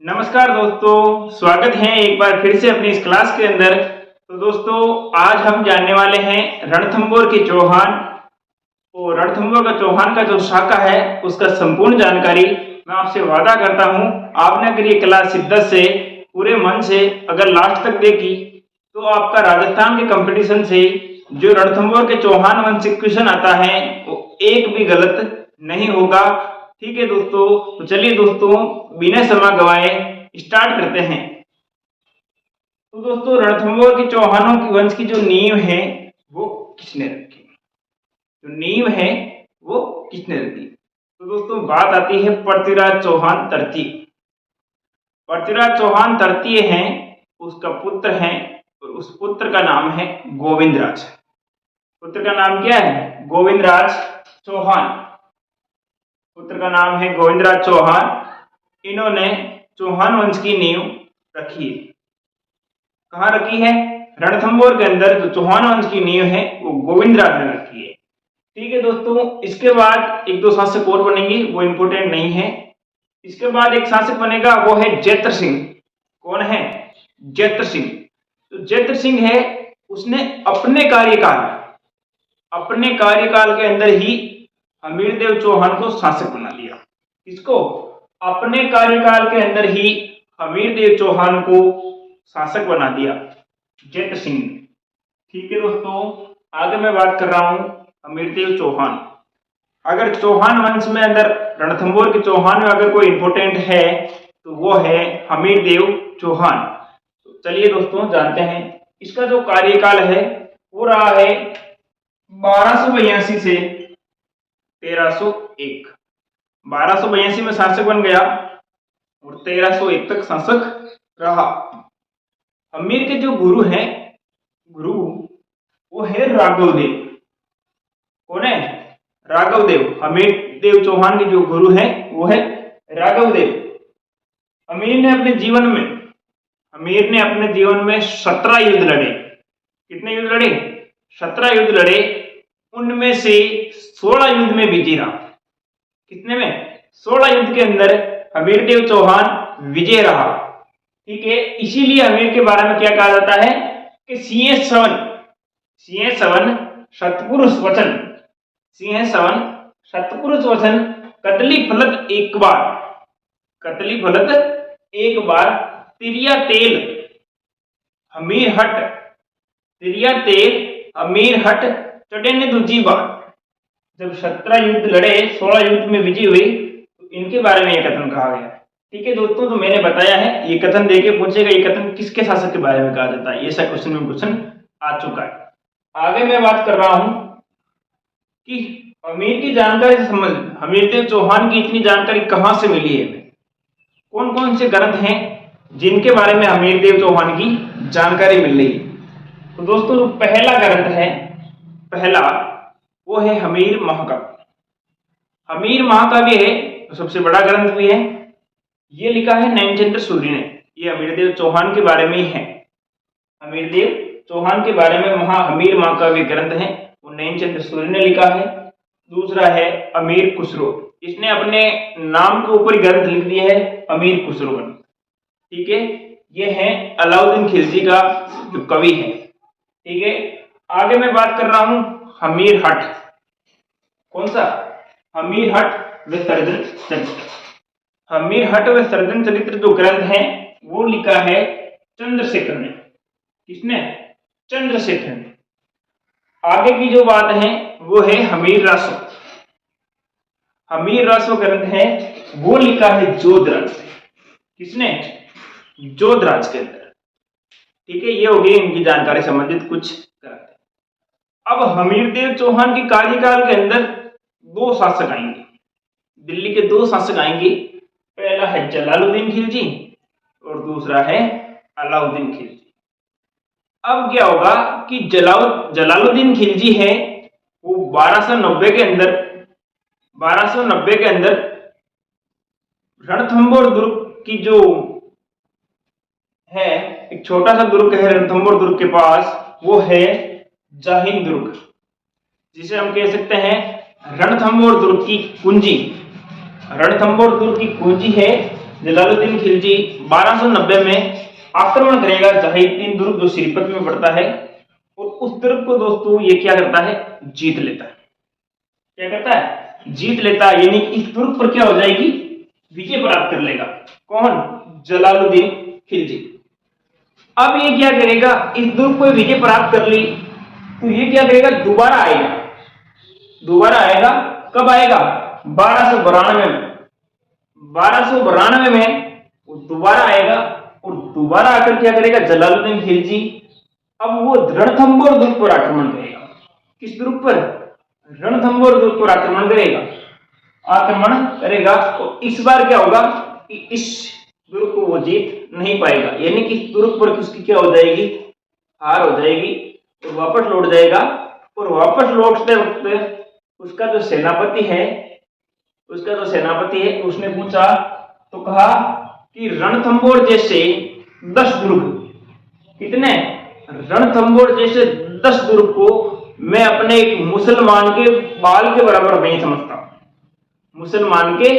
नमस्कार दोस्तों, स्वागत है एक बार फिर से अपनी इस क्लास के अंदर। तो दोस्तों, आज हम जानने वाले हैं रणथंभौर के चौहान और रणथंभौर का चौहान का जो शाखा है उसका संपूर्ण जानकारी मैं आपसे वादा करता हूं। आपने अगर ये क्लास शिद्दत से पूरे मन से अगर लास्ट तक देखी तो आपका राजस्थान के कंपटीशन से जो रणथंभौर के चौहान वंश से क्वेश्चन आता है वो एक भी गलत नहीं होगा। ठीक है दोस्तों, तो चलिए दोस्तों बिना समय गवाए स्टार्ट करते हैं। तो दोस्तों, रणथंभौर के चौहानों की वंश की जो नींव है वो किसने रखी? जो नींव है वो किसने रखी? तो दोस्तों बात आती है पृथ्वीराज चौहान तृतीय। पृथ्वीराज चौहान तृतीय हैं, उसका पुत्र है और उस पुत्र का नाम है गोविंदराज। पुत्र का नाम क्या है? गोविंदराज चौहान। पुत्र का नाम है गोविंदराज चौहान। इन्होंने चौहान वंश की नींव रखी है। कहाँ रखी है? रणथंभौर के अंदर जो चौहान वंश की नींव है वो गोविंदराज ने रखी है। ठीक है दोस्तों, इसके बाद एक दो शासक और बनेंगे, वो इंपोर्टेंट नहीं है। इसके बाद एक शासक बनेगा, वो है जैत्र सिंह। कौन है? जैत्र सिंह। तो जैत्र सिंह है, उसने अपने कार्यकाल के अंदर ही हमीरदेव चौहान को शासक बना दिया। किसको? अपने कार्यकाल के अंदर ही हमीरदेव चौहान को शासक बना दिया जैत्र सिंह ने। ठीक है दोस्तों, आगे मैं बात कर रहा हूं हमीरदेव चौहान। अगर चौहान वंश में अंदर रणथंभौर के चौहान में अगर कोई इंपोर्टेंट है तो वो है हमीरदेव चौहान। तो चलिए दोस्तों जानते हैं। इसका जो कार्यकाल है वो रहा है 1282 से 1301। 1282 में शासक बन गया और 1301 तक शासक रहा। हमीर के जो गुरु वो है राघवदेव। कौन है? राघवदेव। हमीर देव चौहान के जो गुरु हैं वो है राघवदेव। हमीर ने अपने जीवन में 17 युद्ध लड़े। कितने युद्ध लड़े? 17 युद्ध लड़े। उनमें से 16 युद्ध में विजयी रहा। कितने में? 16 युद्ध के अंदर हमीरदेव चौहान विजय रहा। ठीक है, इसीलिए हमीर के बारे में क्या कहा जाता है कि सिंह सवन सतपुरुष वचन कतली फलत एक बार तिरिया तेल हमीर हट चढ़े ने दूजी बार। जब 17 युद्ध लड़े, 16 युद्ध में विजय हुई, तो इनके बारे में यह कथन कहा गया। ठीक है दोस्तों, तो मैंने बताया है ये कथन देके पूछेगा ये कथन किसके शासक के बारे में कहा जाता है। ऐसा क्वेश्चन आ चुका है। आगे मैं बात कर रहा हूं कि हमीर की जानकारी से संबंधित हमीरदेव चौहान की इतनी जानकारी कहां से मिली है, कौन कौन से ग्रंथ हैं जिनके बारे में हमीरदेव चौहान की जानकारी मिल रही है। तो दोस्तों जो पहला वो है हमीर महाकाव्य। हमीर महाकाव्य है तो सबसे बड़ा ग्रंथ भी है। ये लिखा है नैनचंद्र सूर्य ने। ये हमीरदेव चौहान के बारे में ही है। हमीरदेव चौहान के बारे में हमीर महाकाव्य ग्रंथ है, वो नैनचंद्र सूर्य ने लिखा है। दूसरा है अमीर खुसरो। इसने अपने नाम के ऊपर ग्रंथ लिख दिया है अमीर खुसरो ग्रंथ। ठीक है, ये है अलाउद्दीन खिलजी का जो कवि है। ठीक है, आगे मैं बात कर रहा हूं हमीर हट। कौन सा? हमीर हट व सर्जन चरित्र। हमीर हट व सर्जन चरित्र जो ग्रंथ है वो लिखा है चंद्रशेखर ने। किसने? चंद्रशेखर ने। आगे की जो बात है वो है हमीर रासो ग्रंथ है, वो लिखा है जोधराज ने। किसने? जोधराज के अंदर। ठीक है, ये हो गई इनकी जानकारी संबंधित कुछ ग्रंथ। अब हमीरदेव चौहान के कार्यकाल के अंदर दो शासक आएंगे, दिल्ली के दो शासक आएंगे। पहला है जलालुद्दीन खिलजी और दूसरा है अलाउद्दीन खिलजी। अब क्या होगा कि जलालुद्दीन खिलजी है वो 1290 के अंदर रणथंभौर दुर्ग की जो है, एक छोटा सा दुर्ग है रणथंभौर दुर्ग के पास, वो है जाहिन दुर्ग, जिसे हम कह सकते हैं रणथंभौर दुर्ग की कुंजी। रणथंभौर दुर्ग की कुंजी है जलालुद्दीन खिलजी 1290 में आक्रमण करेगा जहाहीद्दीन दुर्ग जो श्रीपत में पड़ता है, और उस दुर्ग को दोस्तों ये क्या करता है, जीत लेता है। क्या करता है, जीत लेता है, यानी इस दुर्ग पर क्या हो जाएगी, विजय प्राप्त कर लेगा। कौन, जलालुद्दीन खिलजी। अब ये क्या करेगा, इस दुर्ग को विजय प्राप्त कर ली तो ये क्या करेगा, दोबारा आएगा। दोबारा आएगा, कब आएगा, 1292 में। 1292 में वो दोबारा आएगा, और दोबारा आकर क्या करेगा जलालुद्दीन खिलजी, अब वो रणथंभौर दुर्ग पर आक्रमण करेगा। किस दुर्ग पर, रणथंभौर दुर्ग पर आक्रमण करेगा, आक्रमण करेगा। और इस बार क्या होगा कि इस दुर्ग को वो जीत नहीं पाएगा, यानी कि इस दुर्ग पर उसकी क्या हो जाएगी, हार हो जाएगी, और वापस लौट जाएगा। और वापस लौटते वक्त उसका जो सेनापति है उसने पूछा तो कहा कि रणथंभौर जैसे 10 दुर्ग, कितने, रणथंभौर जैसे 10 दुर्ग को मैं अपने एक मुसलमान के बाल के बराबर नहीं समझता, मुसलमान के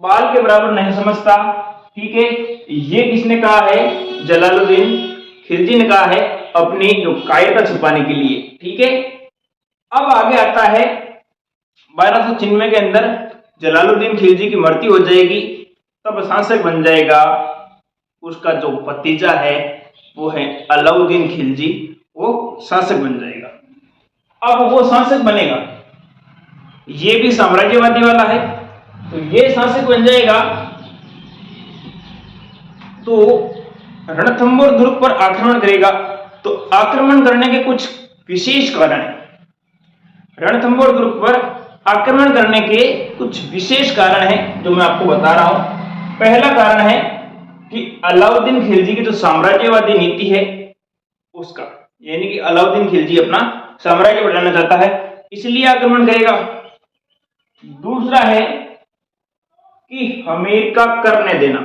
बाल के बराबर नहीं समझता। ठीक है, ये किसने कहा है, जलालुद्दीन खिलजी ने कहा है, अपनी जो कायरता छुपाने के लिए। ठीक है, अब आगे आता है 1296 के अंदर जलालुद्दीन खिलजी की मृत्यु हो जाएगी, तब शासक बन जाएगा उसका जो भतीजा है, वो है अलाउद्दीन खिलजी, वो शासक बन जाएगा। अब वो शासक बनेगा, ये भी साम्राज्यवादी वाला है, तो ये शासक बन जाएगा। तो रणथंभौर दुर्ग पर आक्रमण करेगा, तो आक्रमण करने के कुछ विशेष कारण है। रणथंभौर दुर्ग पर आक्रमण करने के कुछ विशेष कारण हैं जो मैं आपको बता रहा हूं। पहला कारण है कि अलाउद्दीन खिलजी की जो साम्राज्यवादी नीति है उसका, यानी कि अलाउद्दीन खिलजी अपना साम्राज्य बढ़ाना चाहता है, इसलिए आक्रमण करेगा। दूसरा है कि हमीर का कर न देना।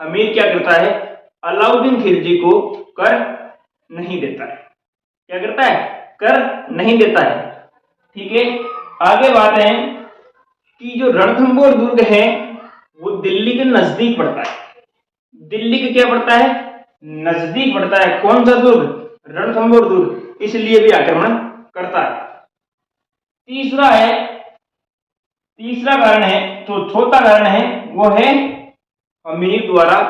हमीर क्या करता है, अलाउद्दीन खिलजी को कर नहीं देता है। क्या करता है, कर नहीं देता है। ठीक है, आगे बात है कि जो रणथंभौर दुर्ग है वो दिल्ली के नजदीक पड़ता है। दिल्ली के क्या पड़ता है, नजदीक पड़ता है। कौन सा दुर्ग, रणथंभौर दुर्ग, इसलिए भी आक्रमण करता है। तीसरा कारण है, तो चौथा कारण है वो है अमीर द्वारा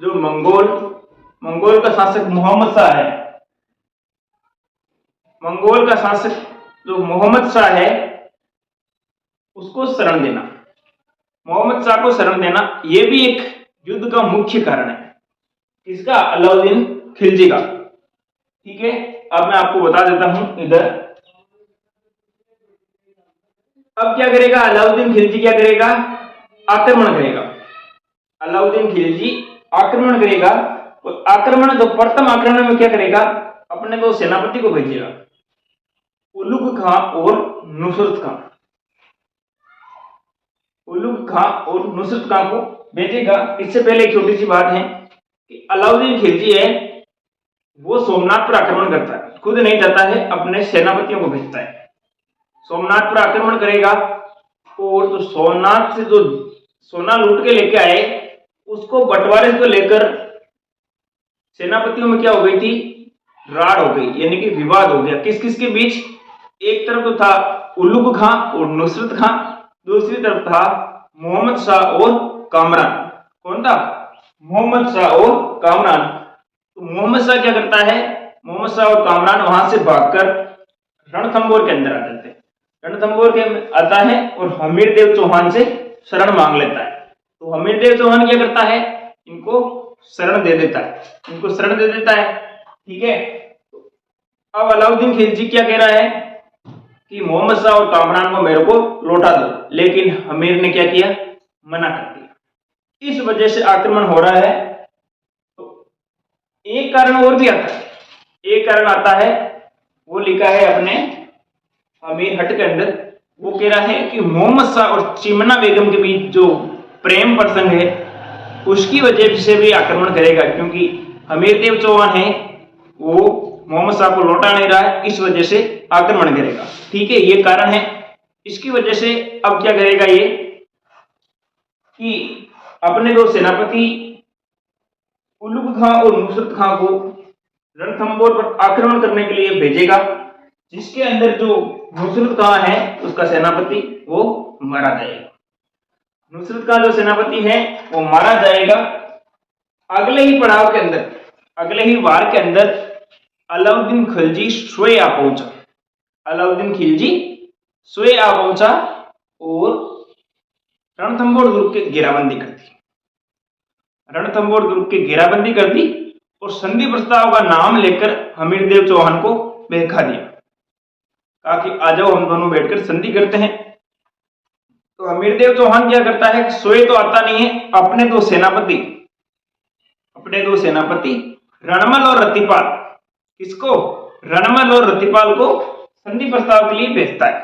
जो मंगोल का शासक मोहम्मद शाह है, मंगोल का शासक जो मोहम्मद शाह है उसको शरण देना। मोहम्मद शाह को शरण देना यह भी एक युद्ध का मुख्य कारण है। किसका, अलाउद्दीन खिलजी का। ठीक है, अब मैं आपको बता देता हूं इधर। अब क्या करेगा अलाउद्दीन खिलजी, क्या करेगा, आक्रमण करेगा। अलाउद्दीन खिलजी आक्रमण करेगा, और आक्रमण जो प्रथम आक्रमण में क्या करेगा, अपने दो सेनापति को भेजेगा, उलुग खां और नुसरत खां। उलुग खां और नुसरत खां को भेजेगा। इससे पहले एक छोटी सी बात है कि अलाउद्दीन खिलजी है वो सोमनाथ पर आक्रमण करता है, खुद नहीं जाता है, अपने सेनापतियों को भेजता है। सोमनाथ पर आक्रमण करेगा, और तो सोमनाथ से जो सोना लूट के लेके आए उसको बंटवारे को लेकर सेनापतियों में क्या हो गई थी, राड़ हो गई, यानी कि विवाद हो गया। किस किस के बीच, एक तरफ तो था उलुग खां और नुसरत खां, दूसरी तरफ था मोहम्मद शाह और कामरान। कौन था, मोहम्मद शाह और कामरान। तो मोहम्मद शाह क्या करता है, मोहम्मद शाह और कामरान वहां से भागकर रणथंभौर के अंदर आ जाते हैं। रणथंभौर के आता है और हमीरदेव चौहान से शरण मांग लेता है। तो हमीरदेव चौहान क्या करता है, इनको शरण दे देता है, ठीक है। अब अलाउद्दीन खिलजी क्या कह रहा है कि मोहम्मद शाह और कामरान को मेरे को लौटा दो, लेकिन हमीर ने क्या किया, मना कर दिया। इस वजह से आक्रमण हो रहा है। तो एक कारण और भी आता है, एक कारण आता है वो लिखा है अपने अमीर हट के अंदर। वो कह रहा है कि मोहम्मद शाह और चिमना बेगम के बीच जो प्रेम प्रसंग है उसकी वजह से भी आक्रमण करेगा, क्योंकि हमीरदेव चौहान है वो मोहम्मद शाह को लौटा नहीं रहा है, इस वजह से आक्रमण करेगा। ठीक है, ये कारण है। इसकी वजह से अब क्या करेगा ये कि अपने दो सेनापति उलुग खां और नुसरत खां को रणथंभौर पर आक्रमण करने के लिए भेजेगा, जिसके अंदर जो नुसरत खां है उसका सेनापति वो मारा जाएगा। नुसरत खां जो सेनापति है वो मारा जाएगा। अगले ही पड़ाव के अंदर, अगले ही वार के अंदर अलाउद्दीन खिलजी स्वयं आ पहुंचा। अलाउद्दीन खिलजी स्वयं आ पहुंचा और रणथंभौर दुर्ग की घेराबंदी कर दी। रणथंभौर दुर्ग की घेराबंदी कर दी और संधि प्रस्ताव का नाम लेकर हमीरदेव चौहान को बहका दिया, कहा कि आ जाओ हम दोनों बैठकर संधि करते हैं। तो हमीरदेव चौहान क्या करता है, स्वयं तो आता नहीं है, अपने दो सेनापति रणमल और रतिपाल, किसको, रणमल और रतिपाल को संधि प्रस्ताव के लिए भेजता है।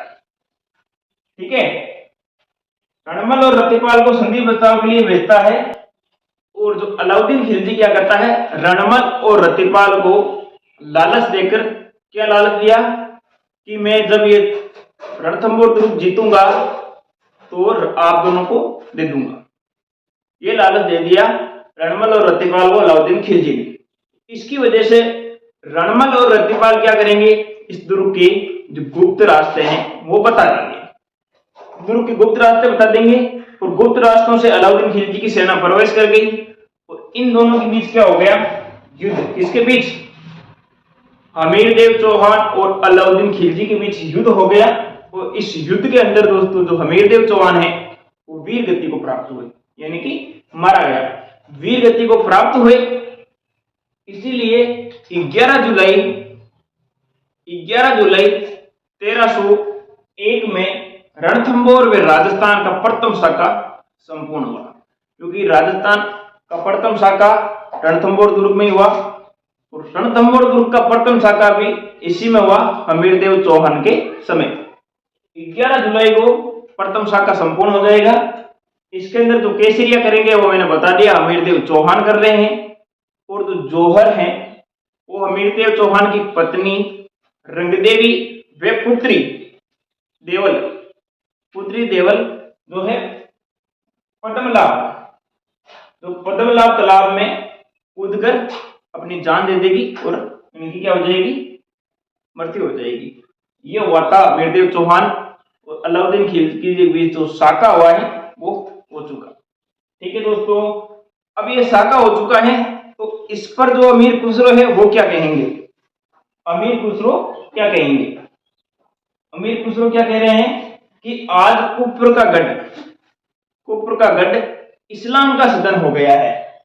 ठीक है, रणमल और रतिपाल को संधि प्रस्ताव के लिए भेजता है। और जो अलाउद्दीन खिलजी क्या करता है, रणमल और रतिपाल को लालच देकर, क्या लालच दिया कि मैं जब ये रणथंभौर दुर्ग जीतूंगा तो आप दोनों को दे दूंगा। ये लालच दे दिया रणमल और रतिपाल को अलाउद्दीन खिलजी ने। इसकी वजह से रणमल और रतिपाल क्या करेंगे, इस दुर्ग के जो गुप्त रास्ते हैं वो बता देंगे, दुर्ग के गुप्त रास्ते बता देंगे। और गुप्त रास्तों से अलाउद्दीन खिलजी की सेना प्रवेश कर गई और इन दोनों के बीच क्या हो गया, युद्ध। किसके बीच, हमीरदेव चौहान और अलाउद्दीन खिलजी के बीच युद्ध हो गया। और इस युद्ध के अंदर दोस्तों जो हमीरदेव चौहान है वो वीर गति को प्राप्त हुए, यानी कि मारा गया, वीर गति को प्राप्त हुए। इसीलिए 11 जुलाई 1301 में रणथंभौर व राजस्थान का प्रथम शाखा संपूर्ण हुआ, क्योंकि राजस्थान का प्रथम शाखा रणथंभौर दुर्ग में हुआ और रणथंभौर दुर्ग का प्रथम शाखा भी इसी में हुआ, हमीरदेव चौहान के समय। 11 जुलाई को प्रथम शाखा संपूर्ण हो जाएगा। इसके अंदर जो केसरिया करेंगे वो मैंने बता दिया, हमीरदेव चौहान कर रहे हैं। और जो जौहर हैं वो हमीरदेव चौहान की पत्नी रंगदेवी व पुत्री देवल जो है पद्मलाभ तालाब में कूदकर अपनी जान दे देगी और इनकी क्या हो जाएगी, मृत्यु हो जाएगी। ये हुआ था हमीरदेव चौहान और अलाउद्दीन खिलजी के बीच जो साका हुआ है वो हो चुका। ठीक है दोस्तों, अब ये साका हो चुका है तो इस पर जो अमीर खुसरो है वो क्या कहेंगे, अमीर खुसरो क्या कहेंगे, अमीर खुसरो क्या कह रहे हैं कि आज कुफर का गढ़ इस्लाम का सदन हो गया है,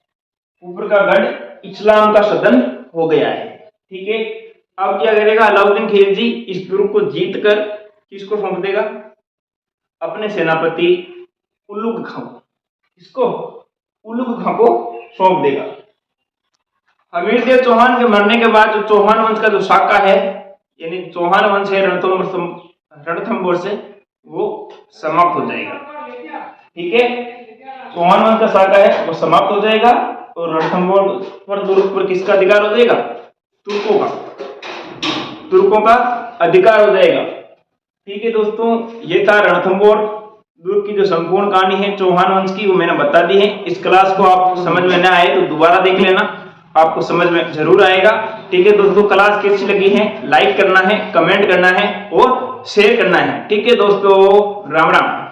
कुफर का गढ़ इस्लाम का सदन हो गया है। ठीक है, अब क्या करेगा अलाउद्दीन खिलजी, इस दुर्ग को जीतकर किसको सौंप देगा, अपने सेनापति उलुग खां, किसको, उलुग खां को सौंप देगा। हमीरदेव चौहान के मरने के बाद जो चौहान वंश का जो शाखा है, यानी चौहान वंश है रणथंभौर से, वो समाप्त हो जाएगा। ठीक है, चौहान वंश का शाखा है वो समाप्त हो जाएगा और रणथंभौर दुर्ग पर किसका अधिकार हो जाएगा, तुर्कों का अधिकार हो जाएगा। ठीक है दोस्तों, ये था रणथंभौर दुर्ग की जो संपूर्ण कहानी है चौहान वंश की, वो मैंने बता दी है। इस क्लास को आप समझ में ना आए तो दोबारा देख लेना, आपको समझ में जरूर आएगा। ठीक है दोस्तों, क्लास कैसी लगी है लाइक करना है, कमेंट करना है और शेयर करना है। ठीक है दोस्तों, राम राम।